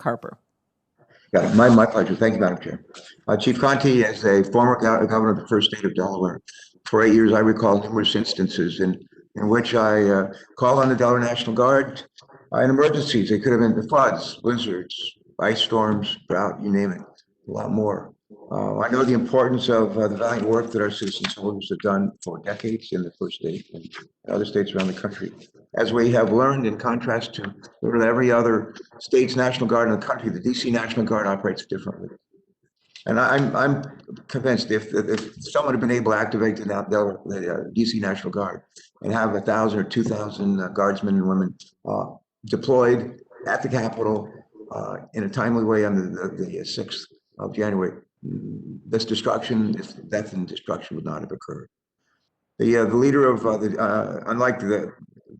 Carper. Yeah, my pleasure. Thank you, Madam Chair. Chief Conte, as a former governor of the first state of Delaware, for 8 years, I recall numerous instances in which I called on the Delaware National Guard in emergencies. They could have been the floods, blizzards, ice storms, drought, you name it, a lot more. I know the importance of the valiant work that our citizen soldiers have done for decades in the first state and other states around the country. As we have learned, in contrast to literally every other state's National Guard in the country, the DC National Guard operates differently. And I'm convinced if someone had been able to activate the DC National Guard and have 1,000 or 2,000 guardsmen and women deployed at the Capitol in a timely way on the 6th of January, this death and destruction would not have occurred. The leader of unlike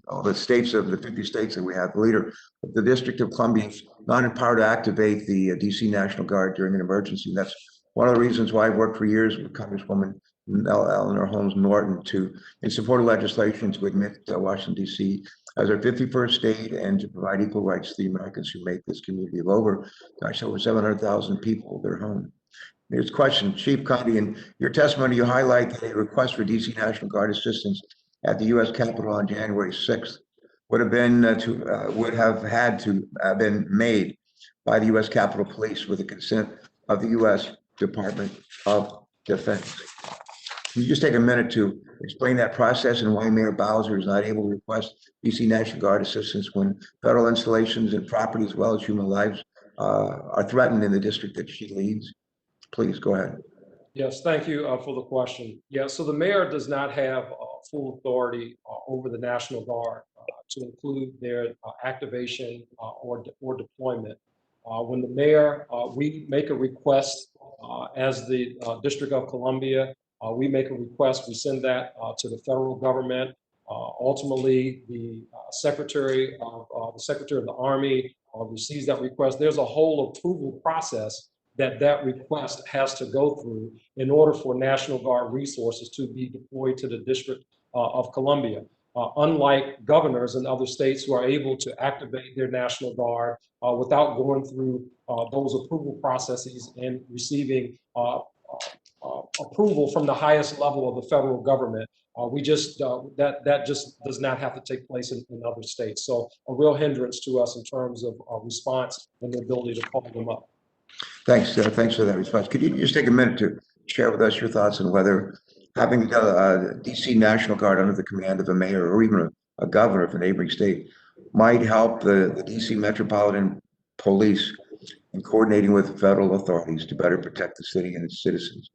all the states of the 50 states that we have, the leader of the District of Columbia is not empowered to activate the DC National Guard during an emergency. That's one of the reasons why I've worked for years with Congresswoman Eleanor Holmes Norton in support of legislation to admit Washington, D.C. as our 51st state and to provide equal rights to the Americans who make this community of over 700,000 people their home. Here's a question, Chief Conte, in your testimony, you highlight that a request for DC National Guard assistance at the U.S. Capitol on January 6th would have had to have been made by the U.S. Capitol Police with the consent of the U.S. Department of Defense. Can you just take a minute to explain that process and why Mayor Bowser is not able to request DC National Guard assistance when federal installations and property as well as human lives are threatened in the district that she leads? Please go ahead. Yes, thank you for the question. Yeah, so the mayor does not have full authority over the National Guard to include their activation or deployment. When the mayor, we make a request as the District of Columbia, we make a request, we send that to the federal government. Ultimately, the Secretary of the Army receives that request. There's a whole approval process that request has to go through in order for National Guard resources to be deployed to the District of Columbia. Unlike governors in other states who are able to activate their National Guard without going through those approval processes and receiving approval from the highest level of the federal government. That just does not have to take place in other states. So a real hindrance to us in terms of response and the ability to call them up. Thanks for that response. Could you just take a minute to share with us your thoughts on whether having the DC National Guard under the command of a mayor or even a governor of a neighboring state might help the DC Metropolitan Police in coordinating with federal authorities to better protect the city and its citizens,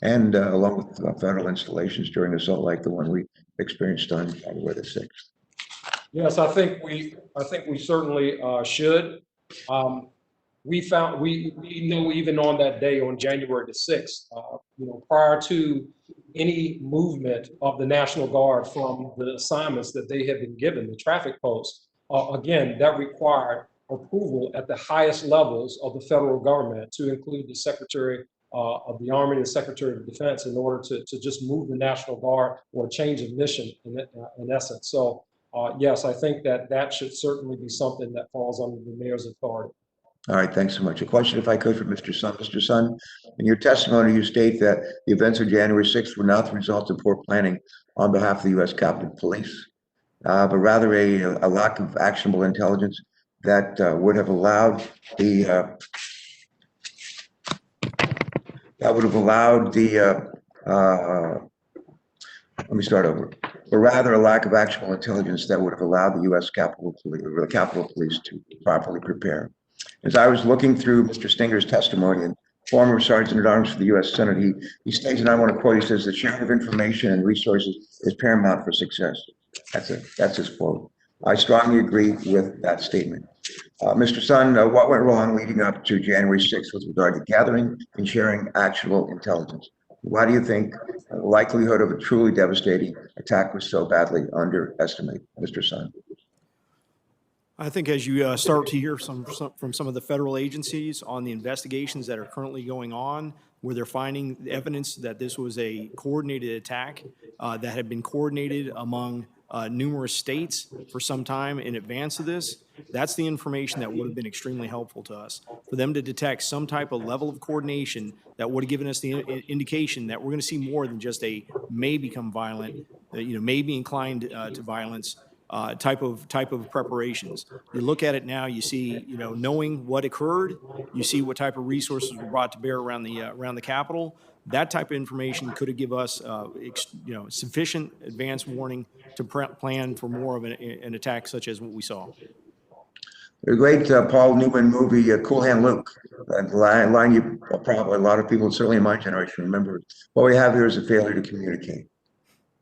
and along with federal installations during assault like the one we experienced on January the 6th? Yes, I think we certainly should. We know even on that day, on January the 6th, prior to any movement of the National Guard from the assignments that they had been given, the traffic posts, again, that required approval at the highest levels of the federal government to include the Secretary of the Army and the Secretary of Defense in order to just move the National Guard or change of mission in essence. So yes, I think that should certainly be something that falls under the mayor's authority. All right, thanks so much. A question, if I could, for Mr. Sun. Mr. Sun, in your testimony, you state that the events of January 6th were not the result of poor planning on behalf of the U.S. Capitol Police, but rather a lack of actionable intelligence that would have allowed the let me start over. But rather a lack of actionable intelligence that would have allowed the U.S. Capitol Police to properly prepare. As I was looking through Mr. Stinger's testimony, and former Sergeant at Arms for the U.S. Senate, he states, and I want to quote, he says, "The sharing of information and resources is paramount for success." That's his quote. I strongly agree with that statement. Mr. Sun, what went wrong leading up to January 6th with regard to gathering and sharing actionable intelligence? Why do you think the likelihood of a truly devastating attack was so badly underestimated, Mr. Sun? I think as you start to hear from some of the federal agencies on the investigations that are currently going on, where they're finding evidence that this was a coordinated attack that had been coordinated among numerous states for some time in advance of this, that's the information that would have been extremely helpful to us. For them to detect some type of level of coordination that would have given us the indication that we're going to see more than just a may become violent, may be inclined to violence type of preparations. You look at it now, you see, knowing what occurred, you see what type of resources were brought to bear around the Capitol. That type of information could have given us, sufficient advance warning to plan for more of an attack such as what we saw. The great Paul Newman movie, Cool Hand Luke. That line you probably, a lot of people, certainly in my generation, remember. What we have here is a failure to communicate.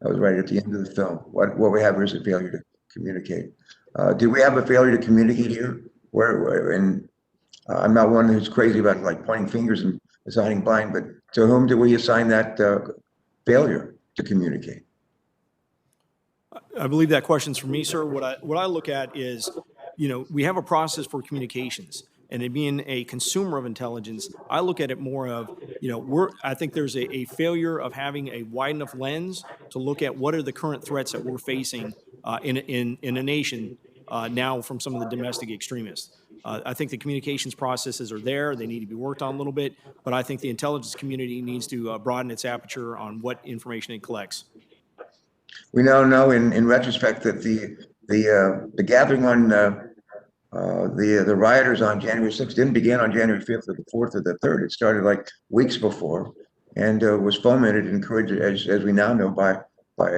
That was right at the end of the film. What we have here is a failure to communicate. Do we have a failure to communicate here? I'm not one who's crazy about like pointing fingers and assigning blame, but to whom do we assign that failure to communicate? I believe that question's for me, sir. What I look at is, we have a process for communications, and it being a consumer of intelligence, I look at it more of, I think there's a failure of having a wide enough lens to look at what are the current threats that we're facing in a nation now from some of the domestic extremists. I think the communications processes are there. They need to be worked on a little bit, but I think the intelligence community needs to broaden its aperture on what information it collects. We now know in retrospect that the gathering on the rioters on January 6th didn't begin on January 5th or the 4th or the 3rd. It started like weeks before, and was fomented and encouraged, as we now know, by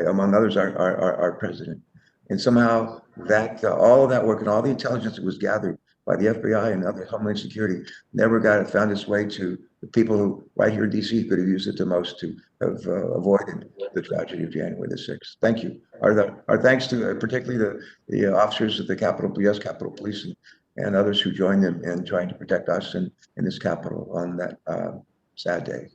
among others our president. And somehow that all of that work and all the intelligence that was gathered by the FBI and other Homeland Security never found its way to the people who right here in DC could have used it the most to have avoided the tragedy of January the 6th. Thank you. Our thanks to particularly the officers of the U.S. Capitol Police and others who joined them in trying to protect us in this Capitol on that sad day.